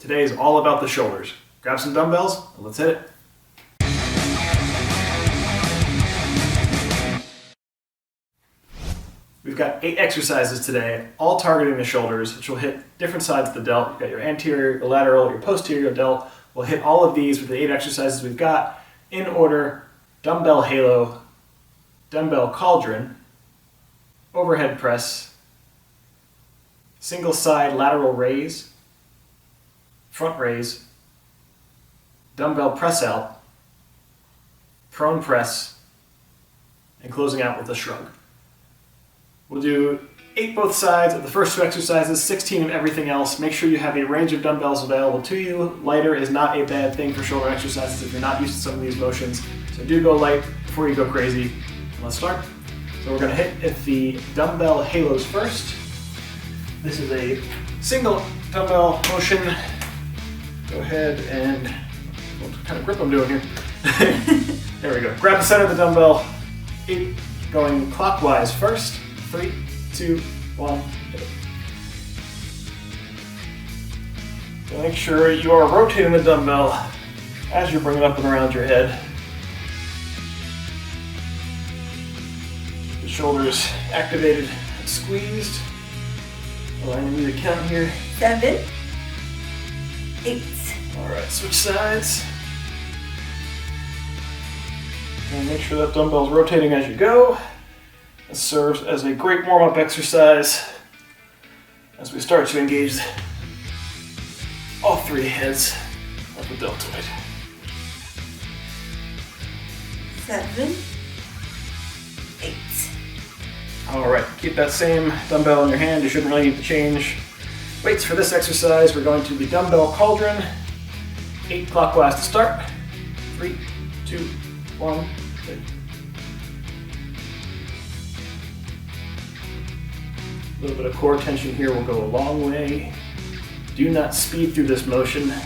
Today is all about the shoulders. Grab some dumbbells and let's hit it. We've got 8 exercises today, all targeting the shoulders, which will hit different sides of the delt. You've got your anterior, your lateral, your posterior delt. We'll hit all of these with the 8 exercises we've got in order: Dumbbell Halo, Dumbbell Cauldron, overhead press, single side lateral raise, front raise, Dumbbell Press Out, prone press, and closing out with a shrug. We'll do 8 both sides of the first 2 exercises, 16 of everything else. Make sure you have a range of dumbbells available to you. Lighter is not a bad thing for shoulder exercises if you're not used to some of these motions. So do go light before you go crazy. Let's start. So we're going to hit the Dumbbell Halos first. This is a single dumbbell motion. Go ahead and, what kind of grip I'm doing here? There we go. Grab the center of the dumbbell. 8 going clockwise first. 3, 2, 1, hit it. So make sure you are rotating the dumbbell as you're bringing it up and around your head. The shoulders activated and squeezed. Allowing me to count here. 7, 8. All right, switch sides. And make sure that dumbbell's rotating as you go. This serves as a great warm-up exercise as we start to engage all 3 heads of the deltoid. 7, 8. All right, keep that same dumbbell in your hand. You shouldn't really need to change weights for this exercise. We're going to the Dumbbell Cauldron. 8 clockwise to start. 3, 2, 1, hit. A little bit of core tension here will go a long way. Do not speed through this motion. The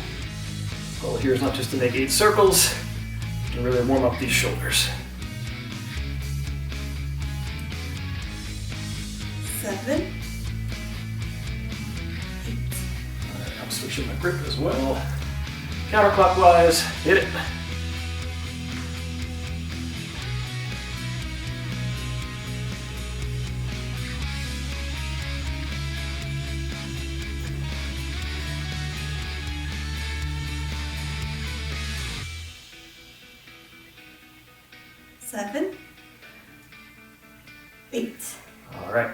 goal here is not just to make 8 circles, but to really warm up these shoulders. 7, 8. All right, I'm switching my grip as well. Counterclockwise, hit it. Seven, 8. All right.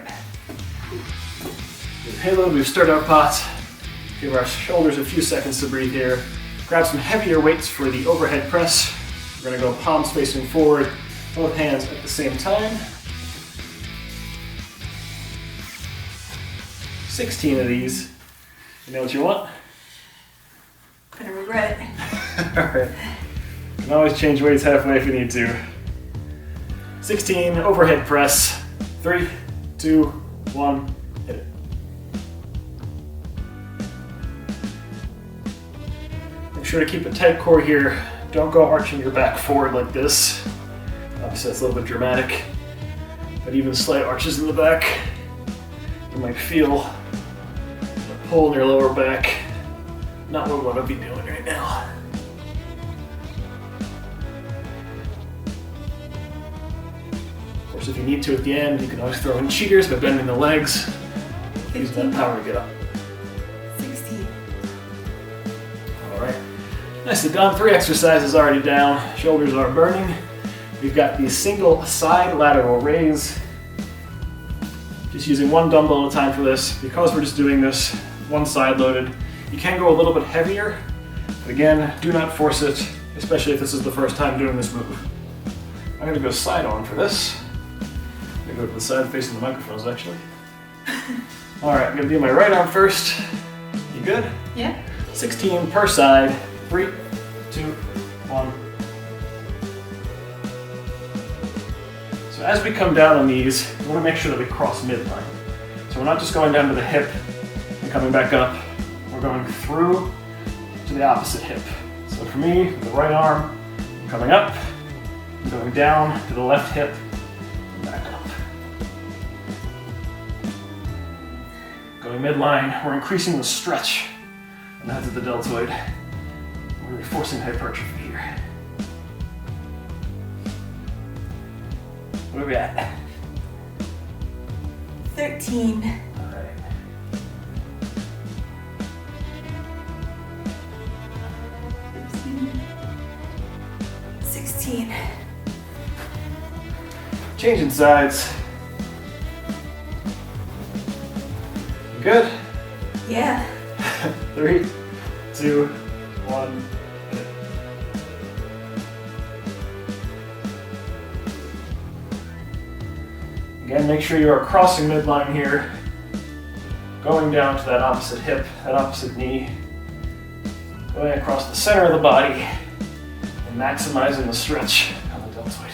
With Halo, we've stirred our pot. Give our shoulders a few seconds to breathe here. Grab some heavier weights for the overhead press. We're going to go palms facing forward, both hands at the same time. 16 of these. You know what you want? Gonna regret it. All right. You can always change weights halfway if you need to. 16 overhead press. 3, 2, 1, hit it. Make sure to keep a tight core here. Don't go arching your back forward like this. Obviously that's a little bit dramatic, but even slight arches in the back, you might feel a pull in your lower back. Not what we want to be doing right now. Of course, if you need to at the end, you can always throw in cheaters by bending the legs. Use that power to get up. 16. All right. Nicely done. 3 exercises already down. Shoulders are burning. We've got the single side lateral raise. Just using 1 dumbbell at a time for this. Because we're just doing this 1 side loaded, you can go a little bit heavier. But again, do not force it, especially if this is the first time doing this move. I'm going to go side on for this. I'm going to go to the side facing the microphones, actually. All right, I'm going to do my right arm first. You good? Yeah. 16 per side. 3, 2, 1. So as we come down on these, we want to make sure that we cross midline. So we're not just going down to the hip and coming back up. We're going through to the opposite hip. So for me, with the right arm, I'm coming up, I'm going down to the left hip, and back up. Going midline, we're increasing the stretch and that's at the deltoid. We're really forcing hypertrophy here. Where are we at? 13. All right. Sixteen. Changing sides. Good? Yeah. 3, 2, 1. Again, make sure you are crossing midline here, going down to that opposite hip, that opposite knee, going across the center of the body, and maximizing the stretch of the deltoid.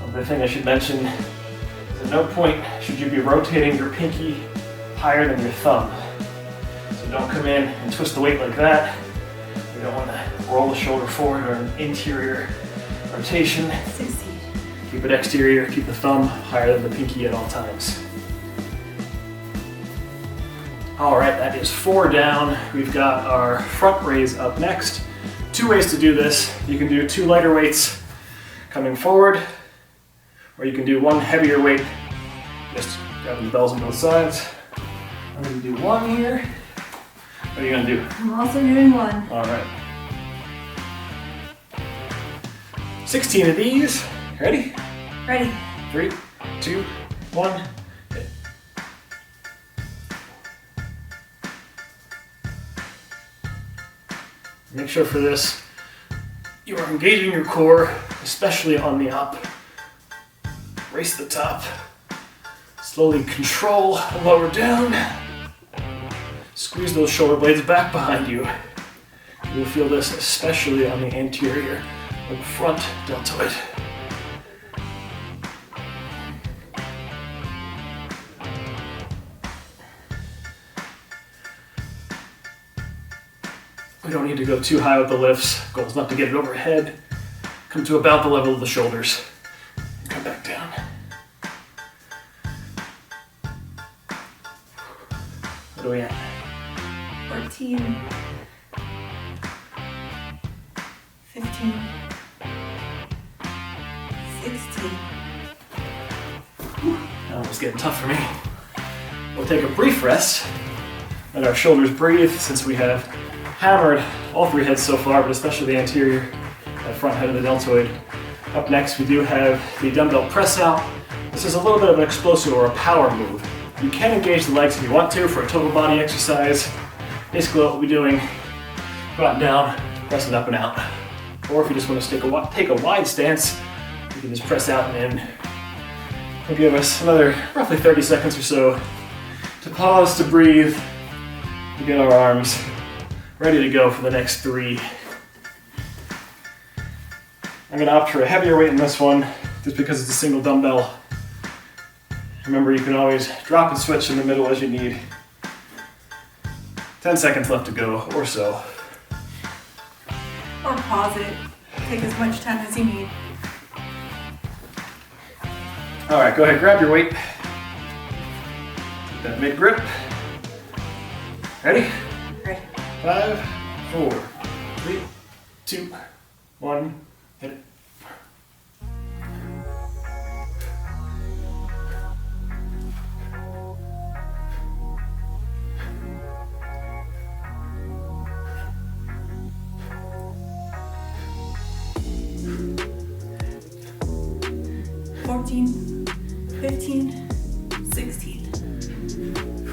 Another thing I should mention is at no point should you be rotating your pinky higher than your thumb. So don't come in and twist the weight like that. We don't want to roll the shoulder forward or an interior rotation. 16. Keep it exterior, keep the thumb higher than the pinky at all times. All right, that is 4 down. We've got our front raise up next. 2 ways to do this. You can do 2 lighter weights coming forward, or you can do 1 heavier weight, just grabbing the bells on both sides. I'm gonna do 1 here. What are you gonna do? I'm also doing 1. All right. 16 of these. Ready? Ready. 3, 2, 1. Hit. Make sure for this, you are engaging your core, especially on the up. Race the top. Slowly control the lower down. Squeeze those shoulder blades back behind you. You'll feel this especially on the anterior or the front deltoid. We don't need to go too high with the lifts. Goal is not to get it overhead. Come to about the level of the shoulders. And come back down. What are we at? 14. 15. 16. That was getting tough for me. We'll take a brief rest. Let our shoulders breathe since we have hammered all 3 heads so far, but especially the anterior, that front head of the deltoid. Up next, we do have the dumbbell press out. This is a little bit of an explosive or a power move. You can engage the legs if you want to for a total body exercise. Basically what we'll be doing, go out and down, pressing up and out. Or if you just want to take a wide stance, you can just press out and in. It'll give us another roughly 30 seconds or so to pause, to breathe, to get our arms ready to go for the next 3. I'm going to opt for a heavier weight in this one just because it's a single dumbbell. Remember, you can always drop and switch in the middle as you need. 10 seconds left to go or so. Or pause it. Take as much time as you need. All right, go ahead, grab your weight. Take that mid grip. Ready? Ready. 5, 4, 3, 2, 1, hit it. Fourteen. 15. 16.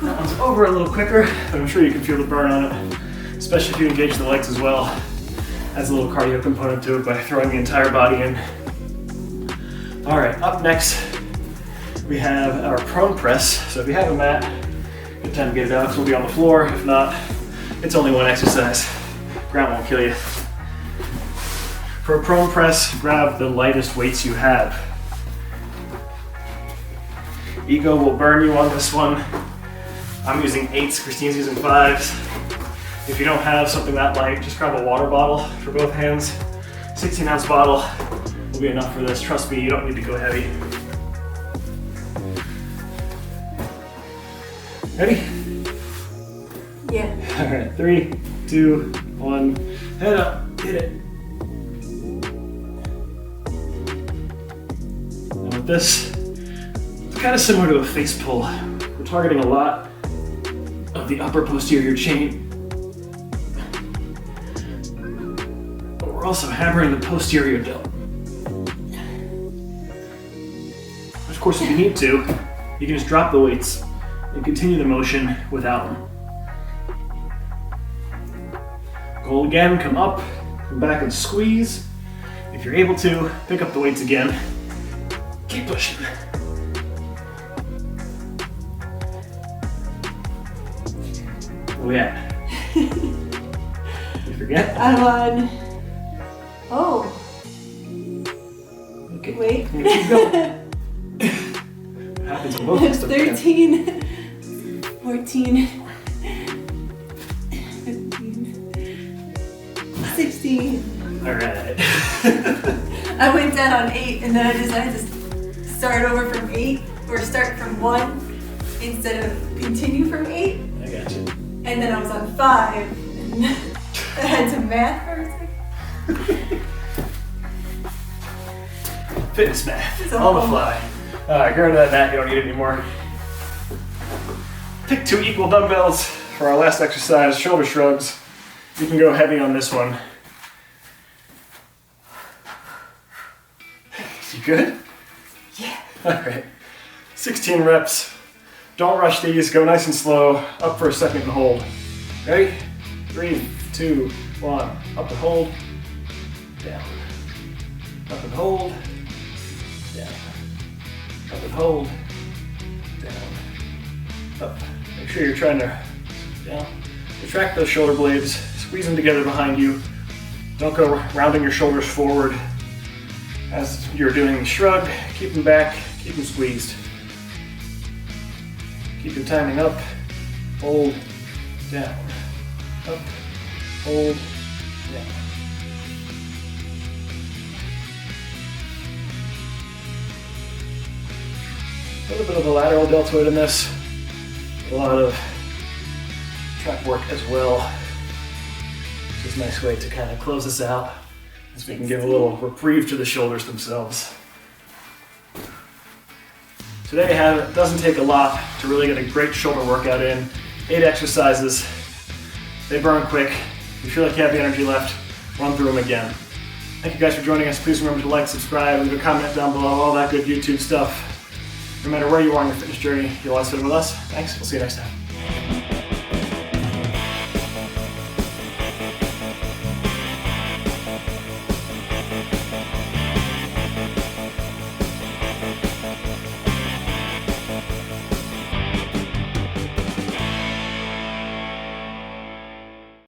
That one's over a little quicker, but I'm sure you can feel the burn on it, especially if you engage the legs as well. Adds a little cardio component to it by throwing the entire body in. All right, up next, we have our prone press. So if you have a mat, good time to get it out, 'cause we'll be on the floor. If not, it's only 1 exercise. Ground won't kill you. For a prone press, grab the lightest weights you have. Ego will burn you on this one. I'm using 8s, Christine's using 5s. If you don't have something that light, just grab a water bottle for both hands. 16-ounce bottle will be enough for this. Trust me, you don't need to go heavy. Ready? Yeah. All right, 3, 2, 1, head up, hit it. And with this, it's kind of similar to a face pull. We're targeting a lot of the upper posterior chain, but we're also hammering the posterior delt. Of course, if you need to, you can just drop the weights and continue the motion without them. Goal again, come up, come back and squeeze. If you're able to, pick up the weights again. Keep pushing. Where we at? You forget? I'm on. Oh, Okay. wait. I'm gonna keep going. What happens when both of us don't forget? 13, 14, 15, 16. All right. I went down on 8 and then I decided to start over from 8 or start from 1 instead of continue from 8. I got you. And then I was on 5 and I had to math for a second. Fitness math. It's On the awful. fly. All right, get rid of that mat. You don't need it anymore. Pick 2 equal dumbbells for our last exercise, shoulder shrugs. You can go heavy on this one. You good? Yeah. All right. 16 reps. Don't rush these. Go nice and slow. Up for a second and hold. Ready? 3, 2, 1. Up and hold. Down. Up and hold. Down. Up and hold. Down. Up. Make sure you're trying to down. Retract those shoulder blades. Squeeze them together behind you. Don't go rounding your shoulders forward as you're doing the shrug. Keep them back. Keep them squeezed. Keep your timing up. Hold. Down. Up. Hold. Down. A little bit of a lateral deltoid in this. A lot of trap work as well. Just a nice way to kind of close this out as we can give a little reprieve to the shoulders themselves. Today it doesn't take a lot to really get a great shoulder workout in. 8 exercises. They burn quick. If you feel like you have the energy left, run through them again. Thank you guys for joining us. Please remember to like, subscribe, leave a comment down below, all that good YouTube stuff. No matter where you are on your fitness journey, you'll always fit with us. Thanks. We'll see you next time.